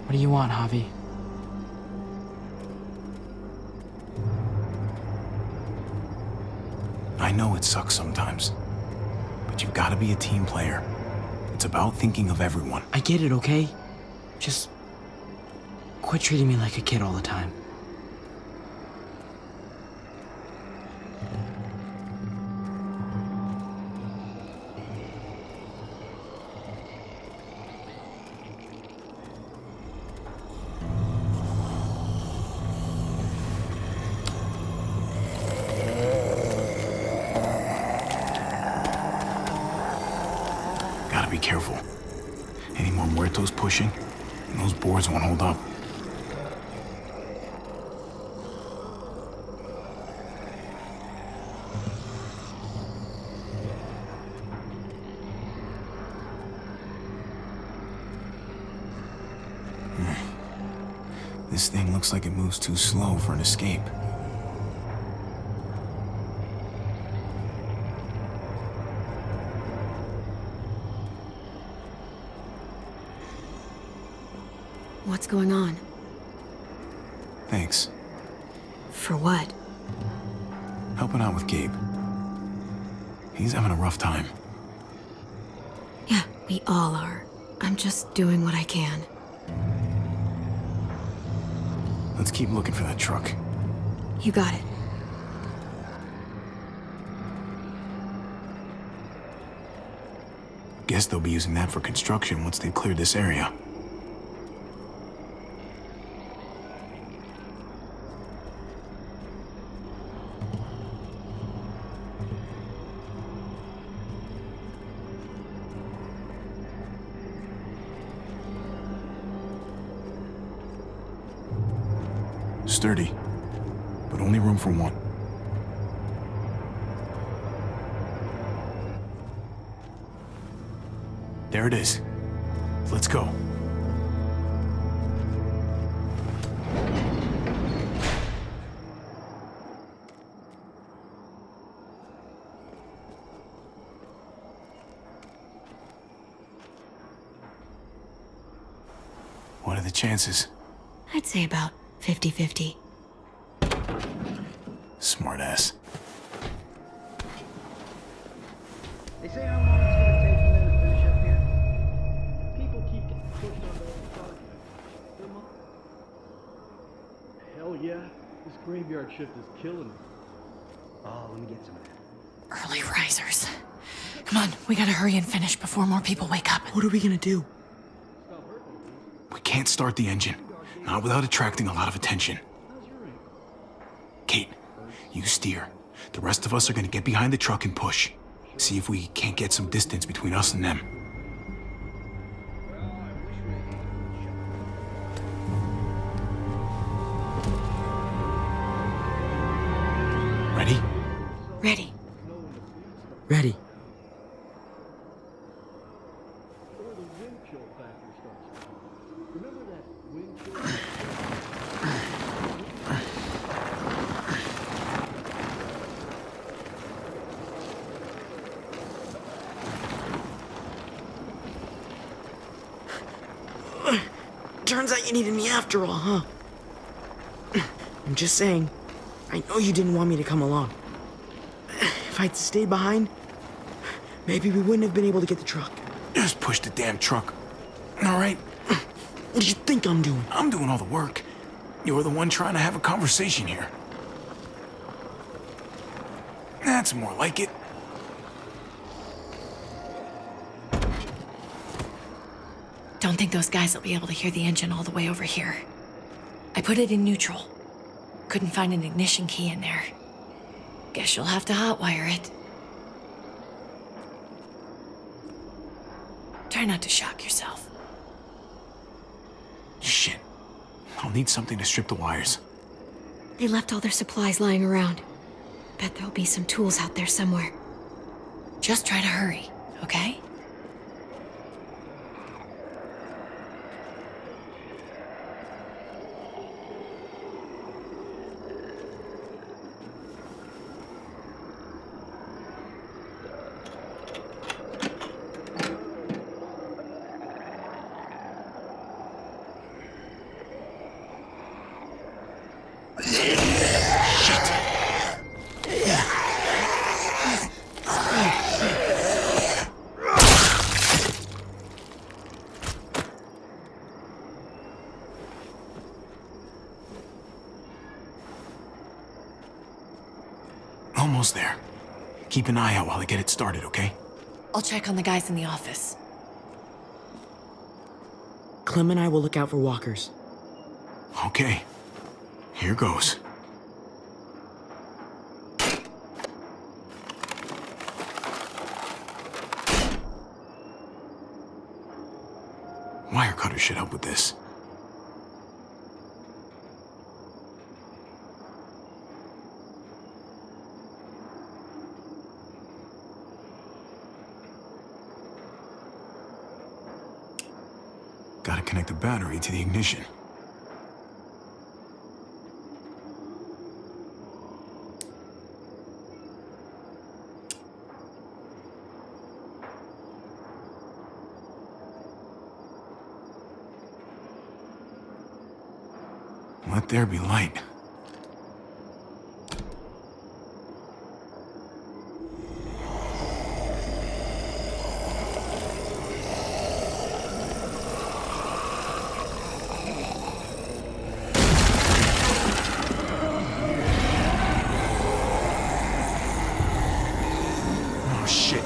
What do you want, Javi? I know it sucks sometimes, but you've got to be a team player. It's about thinking of everyone. I get it, okay? Just quit treating me like a kid all the time. Gotta be careful. Any more muertos pushing, and those boards won't hold up. This thing looks like it moves too slow for an escape. What's going on? Thanks. For what? Helping out with Gabe. He's having a rough time. Yeah, we all are. I'm just doing what I can. Let's keep looking for that truck. You got it. Guess they'll be using that for construction once they've cleared this area. Sturdy, but only room for one. There it is. Let's go. What are the chances? I'd say about 50-50. Smartass. They say how long it's gonna take for them to finish up here. People keep getting pushed onto the project. Hell yeah, this graveyard shift is killing me. Oh, let me get some of that. Early risers. Come on, we gotta hurry and finish before more people wake up. What are we gonna do? We can't start the engine. Not without attracting a lot of attention. Kate, you steer. The rest of us are gonna get behind the truck and push. See if we can't get some distance between us and them. Ready? Ready. Ready. Or the wind chill factor starts. Remember that wind chill? Turns out you needed me after all, huh? I'm just saying, I know you didn't want me to come along. If I'd stayed behind, maybe we wouldn't have been able to get the truck. Just push the damn truck. All right? What do you think I'm doing? I'm doing all the work. You're the one trying to have a conversation here. That's more like it. Don't think those guys will be able to hear the engine all the way over here. I put it in neutral. Couldn't find an ignition key in there. Guess you'll have to hotwire it. Try not to shock yourself. Shit. I'll need something to strip the wires. They left all their supplies lying around. Bet there'll be some tools out there somewhere. Just try to hurry, okay? almost there. Keep an eye out while I get it started, okay? I'll check on the guys in the office. Clem and I will look out for walkers. Okay. Here goes. Wire cutter should help with this. Gotta connect the battery to the ignition. Let there be light. Oh, shit.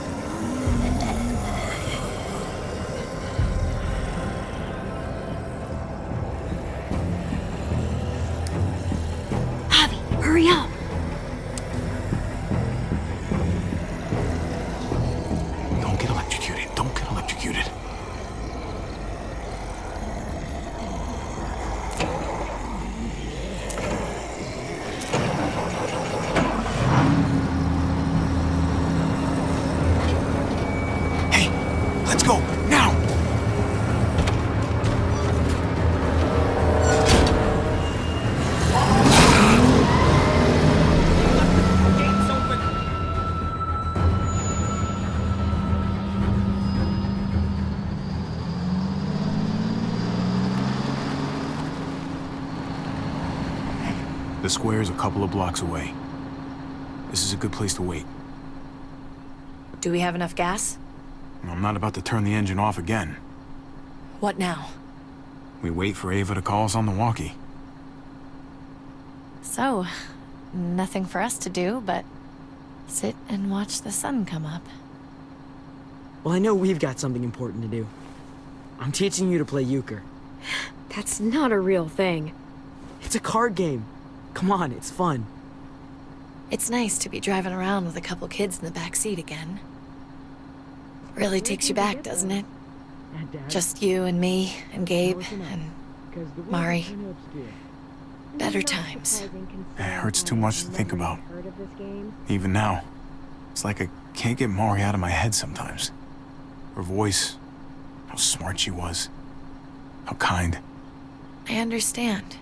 Javi, hurry up! Don't get electrocuted. Don't get electrocuted. Hey, let's go, now! Gates open. The square's a couple of blocks away. This is a good place to wait. Do we have enough gas? I'm not about to turn the engine off again. What now? We wait for Ava to call us on the walkie. So, nothing for us to do but sit and watch the sun come up. Well, I know we've got something important to do. I'm teaching you to play euchre. That's not a real thing. It's a card game. Come on, it's fun. It's nice to be driving around with a couple kids in the back seat again. Really takes you back, doesn't it? Just you and me and Gabe and Mari. Better times. It hurts too much to think about. Even now. It's like I can't get Mari out of my head sometimes. Her voice, how smart she was, how kind. I understand.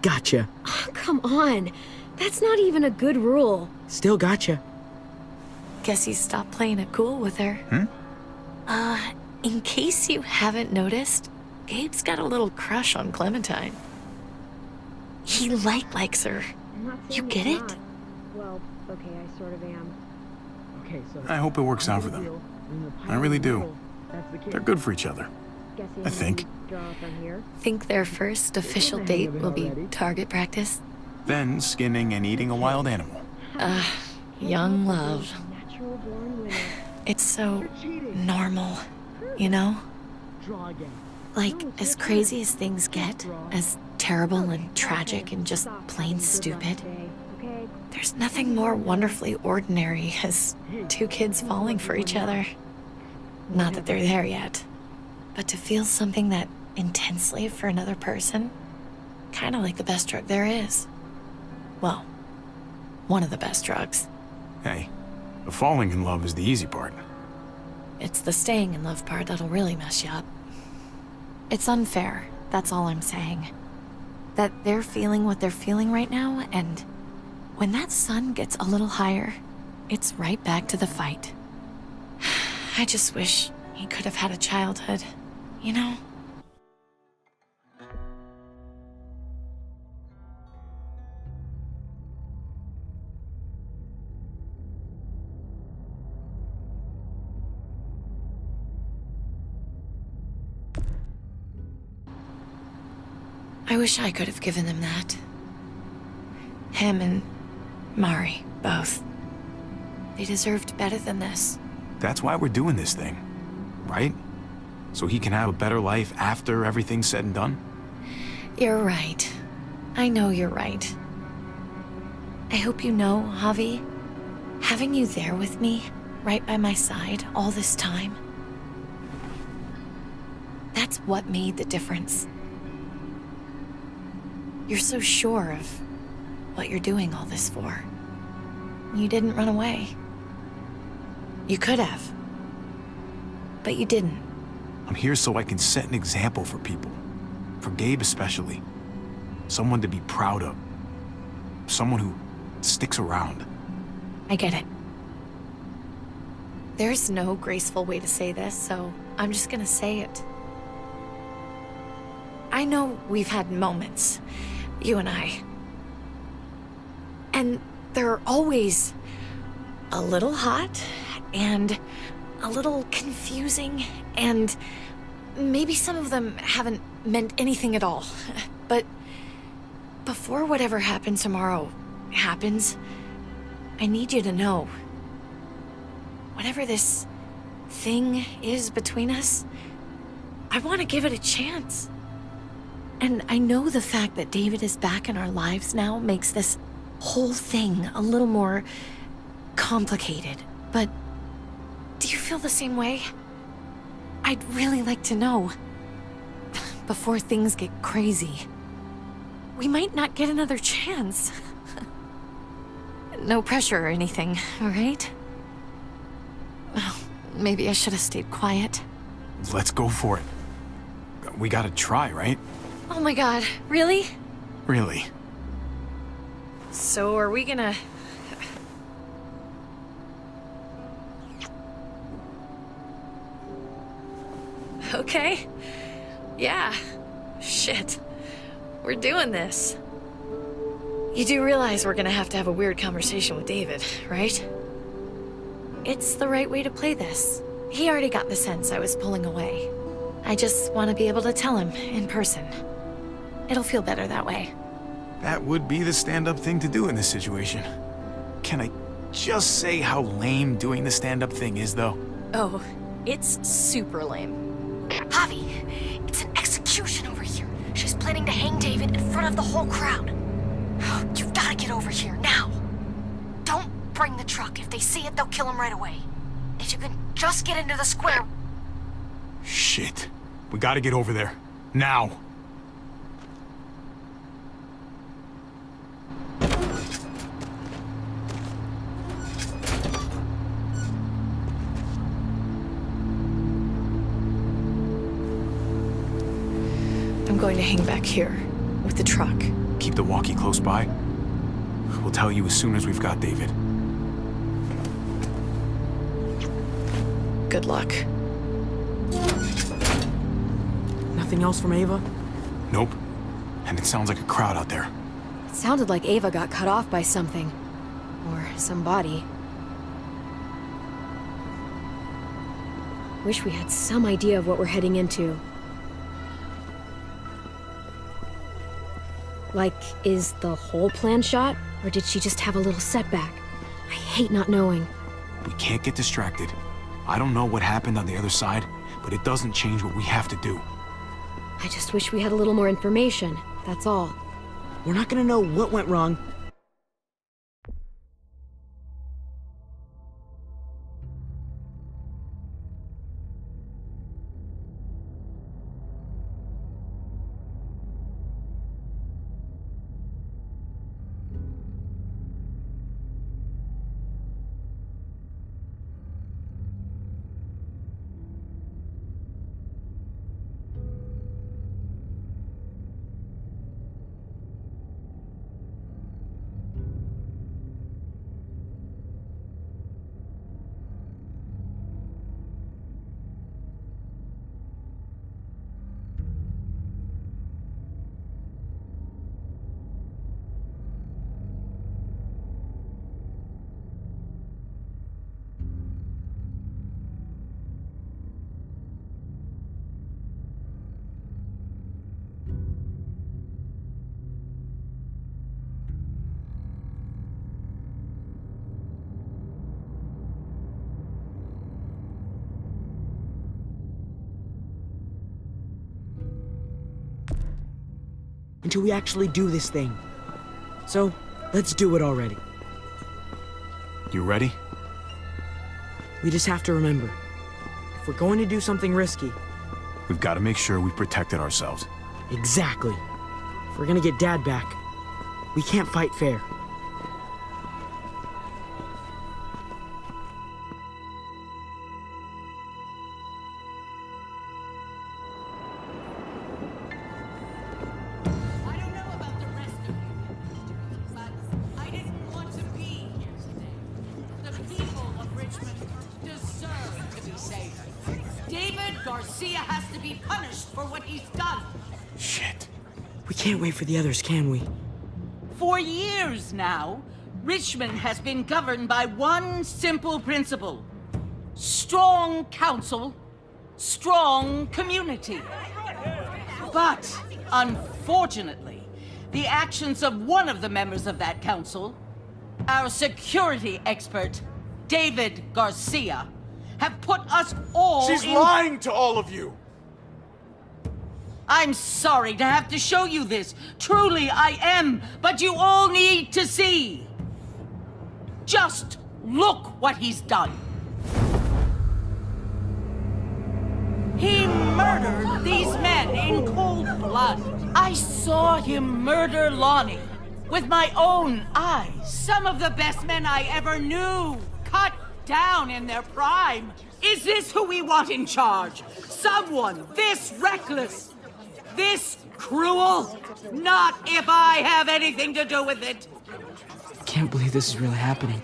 Gotcha. Oh, come on. That's not even a good rule. Still gotcha. Guess he stopped playing it cool with her. In case you haven't noticed, Gabe's got a little crush on Clementine. He likes her. You get it? Well, okay, I sort of am. Okay, so I hope it works out for them. I really do. They're good for each other. Guessing I think. we draw from here. Think their first official date will be target practice? Then skinning and eating a wild animal. Young love. Natural born winner. It's so normal, you know? draw again. Like, as crazy as things get, as terrible and tragic and just plain stupid, Okay. there's nothing more wonderfully ordinary as two kids falling for each other. Not that they're there yet, but to feel something that intensely for another person, kind of like the best drug there is. Well, one of the best drugs. Hey, the falling in love is the easy part. It's the staying in love part that'll really mess you up. It's unfair, that's all I'm saying. That they're feeling what they're feeling right now, and when that sun gets a little higher, it's right back to the fight. I just wish he could have had a childhood, you know? I wish I could have given them that. Him and Mari, both. They deserved better than this. That's why we're doing this thing, right? So he can have a better life after everything's said and done? You're right. I know you're right. I hope you know, Javi, having you there with me, right by my side, all this time, that's what made the difference. You're so sure of what you're doing all this for. You didn't run away. You could have. But you didn't. I'm here so I can set an example for people. For Gabe especially. Someone to be proud of. Someone who sticks around. I get it. There's no graceful way to say this, so I'm just gonna say it. I know we've had moments, you and I. And they're always a little hot and a little confusing, and maybe some of them haven't meant anything at all. But before whatever happens tomorrow happens, I need you to know, whatever this thing is between us, I want to give it a chance. And I know the fact that David is back in our lives now makes this whole thing a little more complicated, but do you feel the same way? I'd really like to know, before things get crazy. We might not get another chance. No pressure or anything, all right? Well, maybe I should have stayed quiet. Let's go for it. We gotta try, right? Oh my god, really? Really. So are we gonna... Okay. Yeah. Shit. We're doing this. You do realize we're gonna have to have a weird conversation with David, right? It's the right way to play this. He already got the sense I was pulling away. I just want to be able to tell him in person. It'll feel better that way. That would be the stand-up thing to do in this situation. Can I just say how lame doing the stand-up thing is, though? Oh, it's super lame. Javi, it's an execution over here. She's planning to hang David in front of the whole crowd. You've got to get over here, now. Don't bring the truck. If they see it, they'll kill him right away. If you can just get into the square... Shit. We gotta get over there. Now. I'm going to hang back here, with the truck. Keep the walkie close by. We'll tell you as soon as we've got David. Good luck. Nothing else from Ava? Nope. And it sounds like a crowd out there. It sounded like Ava got cut off by something. Or somebody. Wish we had some idea of what we're heading into. Like, is the whole plan shot? Or did she just have a little setback? I hate not knowing. We can't get distracted. I don't know what happened on the other side, but it doesn't change what we have to do. I just wish we had a little more information, that's all. We're not gonna know what went wrong. until we actually do this thing. So, let's do it already. You ready? We just have to remember, if we're going to do something risky, We've got to make sure we protected ourselves. exactly. If we're gonna get Dad back, we can't fight fair. I don't know about the rest of you, but I didn't want to be here today. The people of Richmond deserve to be safe. David Garcia has to be punished for what he's done. Shit. We can't wait for the others, can we? For years now, Richmond has been governed by one simple principle. Strong council, strong community. But, unfortunately, the actions of one of the members of that council, our security expert, David Garcia, have put us all She's in... lying to all of you! I'm sorry to have to show you this. Truly, I am. But you all need to see. Just look what he's done. He murdered these men in cold blood. I saw him murder Lonnie with my own eyes. Some of the best men I ever knew, cut down in their prime. Is this who we want in charge? Someone this reckless? This cruel? Not if I have anything to do with it. Can't believe this is really happening.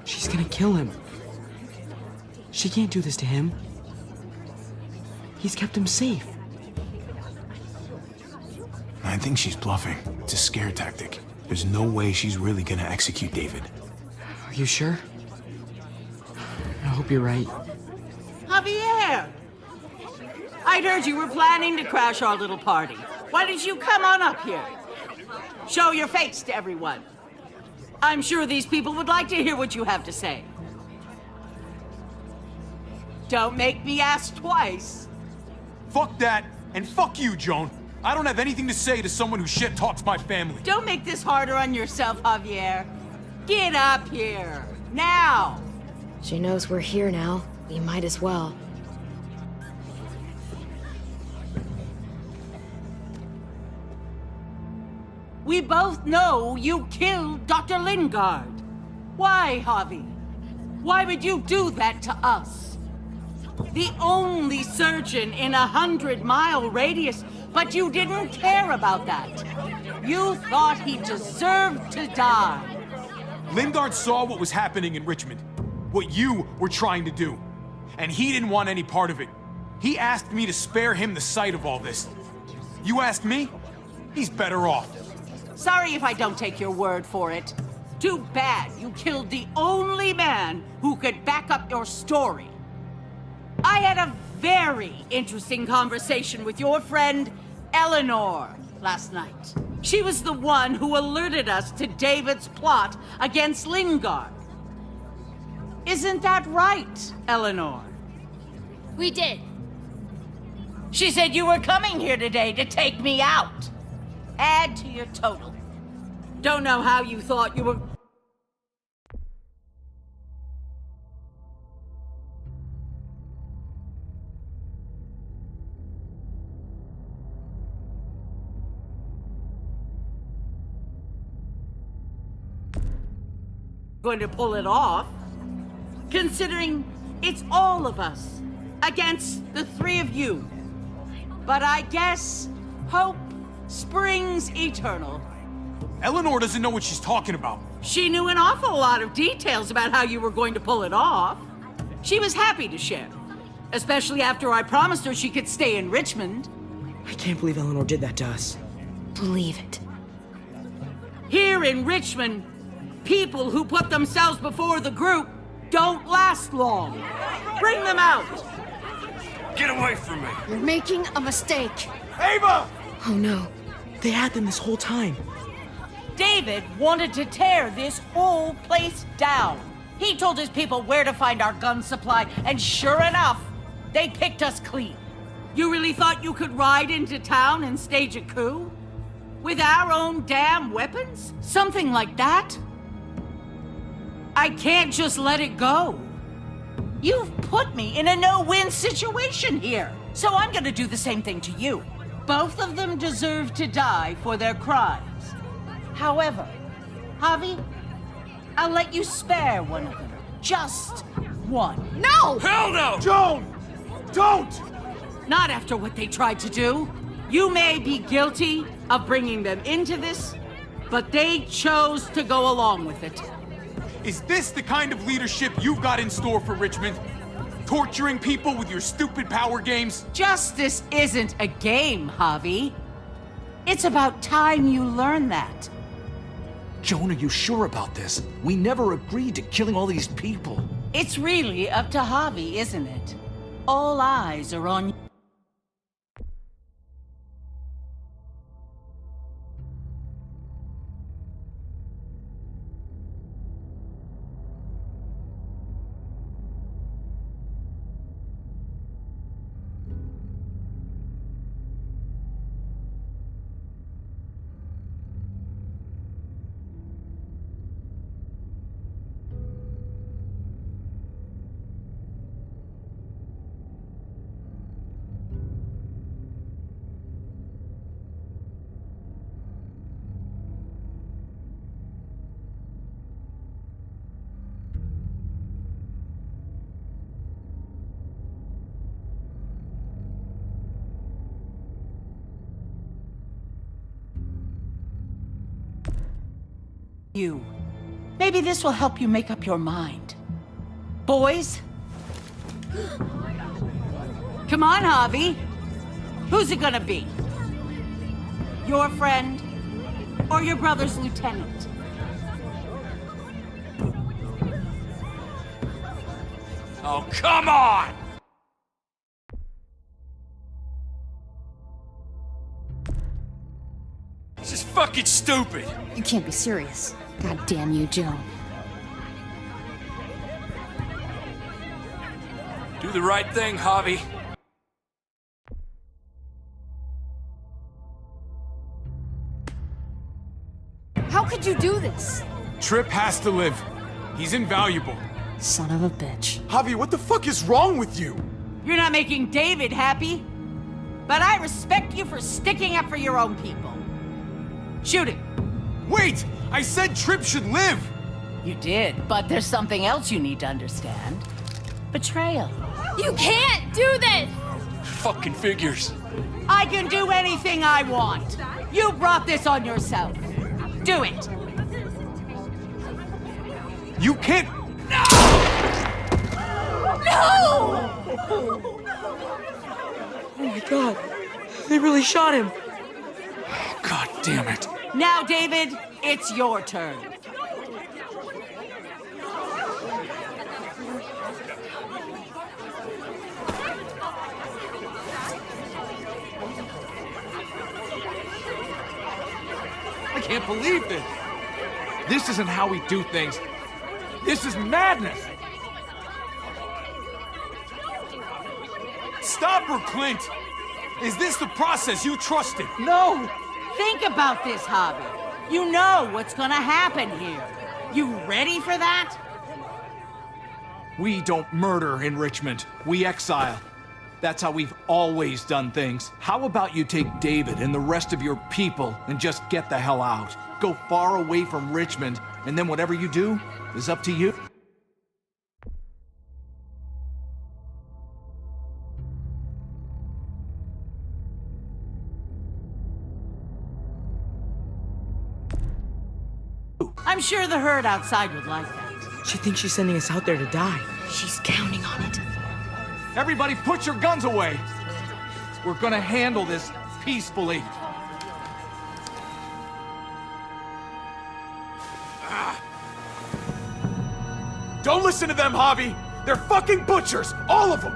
She's gonna kill him. She can't do this to him. He's kept him safe. I think she's bluffing. It's a scare tactic. There's no way she's really gonna execute David. Are you sure? I hope you're right. Javier! I'd heard you were planning to crash our little party. Why didn't you come on up here? Show your face to everyone. I'm sure these people would like to hear what you have to say. Don't make me ask twice. Fuck that, and fuck you, Joan. I don't have anything to say to someone who shit talks my family. Don't make this harder on yourself, Javier. Get up here, now! She knows we're here now. We might as well. We both know you killed Dr. Lingard. Why, Javi? Why would you do that to us? The only surgeon in 100-mile radius, but you didn't care about that. You thought he deserved to die. Lingard saw what was happening in Richmond, what you were trying to do, and he didn't want any part of it. He asked me to spare him the sight of all this. You asked me? He's better off. Sorry if I don't take your word for it. Too bad you killed the only man who could back up your story. I had a very interesting conversation with your friend, Eleanor, last night. She was the one who alerted us to David's plot against Lingard. Isn't that right, Eleanor? We did. She said you were coming here today to take me out. Add to your total. Don't know how you thought you were... going to pull it off, considering it's all of us against the three of you. But I guess hope springs eternal. Eleanor doesn't know what she's talking about. She knew an awful lot of details about how you were going to pull it off. She was happy to share, especially after I promised her she could stay in Richmond. I can't believe Eleanor did that to us. Believe it. Here in Richmond, people who put themselves before the group don't last long. Bring them out. Get away from me! You're making a mistake. Ava! Oh no, they had them this whole time. David wanted to tear this whole place down. He told his people where to find our gun supply, and sure enough, they picked us clean. You really thought you could ride into town and stage a coup? With our own damn weapons? Something like that? I can't just let it go. You've put me in a no-win situation here, so I'm gonna do the same thing to you. Both of them deserve to die for their crimes. However, Javi, I'll let you spare one of them. Just one. No! Hell no! Joan! Don't! Not after what they tried to do. You may be guilty of bringing them into this, but they chose to go along with it. Is this the kind of leadership you've got in store for Richmond? Torturing people with your stupid power games? Justice isn't a game, Javi. It's about time you learn that. Joan, are you sure about this? We never agreed to killing all these people. It's really up to Javi, isn't it? All eyes are on you. Maybe this will help you make up your mind. Boys? Come on, Javi. Who's it gonna be? Your friend or your brother's lieutenant? Oh, come on! This is fucking stupid! You can't be serious. God damn you, Joan. Do the right thing, Javi. How could you do this? Tripp has to live. He's invaluable. Son of a bitch. Javi, what the fuck is wrong with you? You're not making David happy, but I respect you for sticking up for your own people. Shoot him. Wait! I said Tripp should live! You did, but there's something else you need to understand. Betrayal. You can't do this! Fucking figures. I can do anything I want. You brought this on yourself. Do it. You can't... No! Oh my god, they really shot him. God damn it. Now, David, it's your turn. I can't believe this. This isn't how we do things. This is madness. Robert Clint! Is this the process you trusted? No! Think about this, Javi. You know what's gonna happen here. You ready for that? We don't murder in Richmond. We exile. That's how we've always done things. How about you take David and the rest of your people and just get the hell out? Go far away from Richmond, and then whatever you do is up to you. I'm sure the herd outside would like that. She thinks she's sending us out there to die. She's counting on it. Everybody put your guns away! We're gonna handle this peacefully. Don't listen to them, Javi! They're fucking butchers! All of them!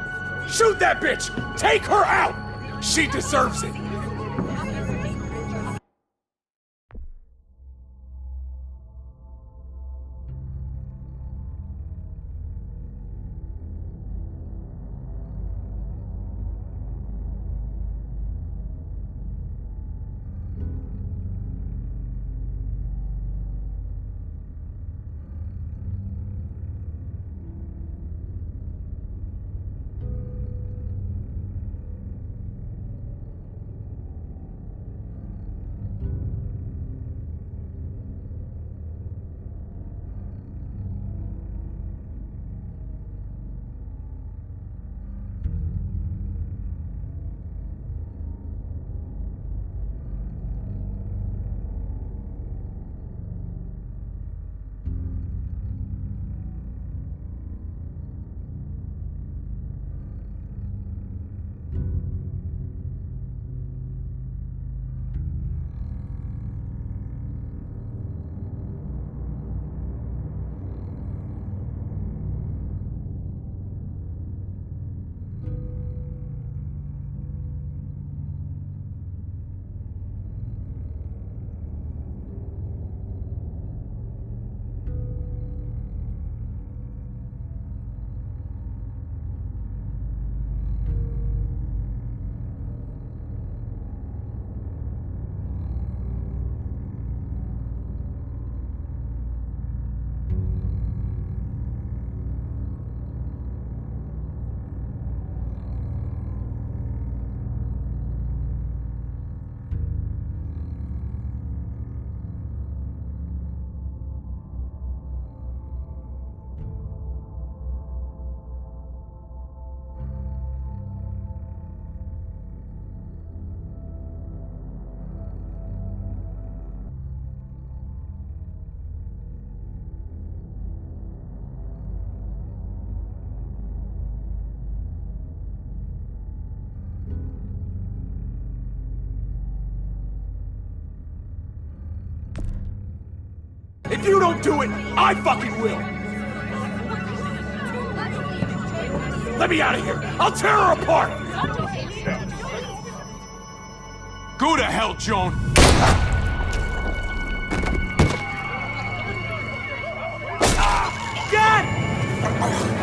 Shoot that bitch! Take her out! She deserves it! If you don't do it, I fucking will! Let me out of here! I'll tear her apart! Go to hell, Joan! God!